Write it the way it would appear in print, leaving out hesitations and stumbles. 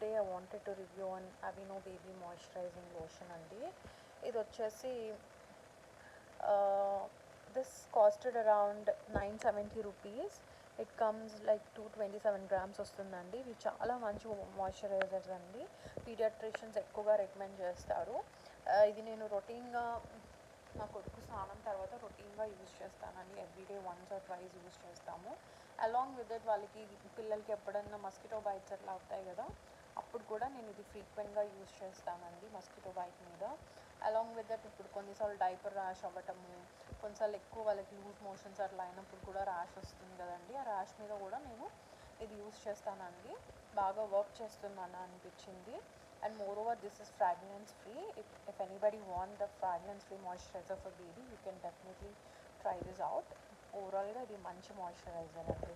Today I wanted to review on Aveeno baby moisturizing lotion అండి. ఇది వచ్చేసి this costed around 970 rupees. It comes like 227 grams వస్తుందండి. ఇవి చాలా మంచి మాయిశ్చరైజర్స్ అండి. పీడియాట్రిషియన్స్ ఎక్కువగా రికమెండ్ చేస్తారు. ఇది నేను రొటీన్గా నా కొడుకు స్నానం తర్వాత రొటీన్గా యూజ్ చేస్తానండి. Everyday once or twice use చేస్తాము. అలాంగ్ విత్ దట్ వాళ్ళకి పిల్లలకి ఎప్పుడన్నా మస్కిటో బైట్స్ అట్లా అవుతాయి కదా, అప్పుడు కూడా నేను ఇది ఫ్రీక్వెంట్గా యూజ్ చేస్తానండి మస్కిటో బైట్ మీద. అలాంగ్ విత్ దట్ ఇప్పుడు కొన్నిసార్లు డైపర్ ర్యాష్ అవ్వటము, కొన్నిసార్లు ఎక్కువ వాళ్ళకి లూజ్ మోషన్స్ అట్లా అయినప్పుడు కూడా ర్యాష్ వస్తుంది కదండి. ఆ ర్యాష్ మీద కూడా నేను ఇది యూజ్ చేస్తానండి. బాగా వర్క్ చేస్తుందని అనిపించింది. And moreover, this is fragrance free. If anybody want the fragrance free moisturizer for baby, you can definitely try this out. Overall, ఇది మంచి moisturizer అండి.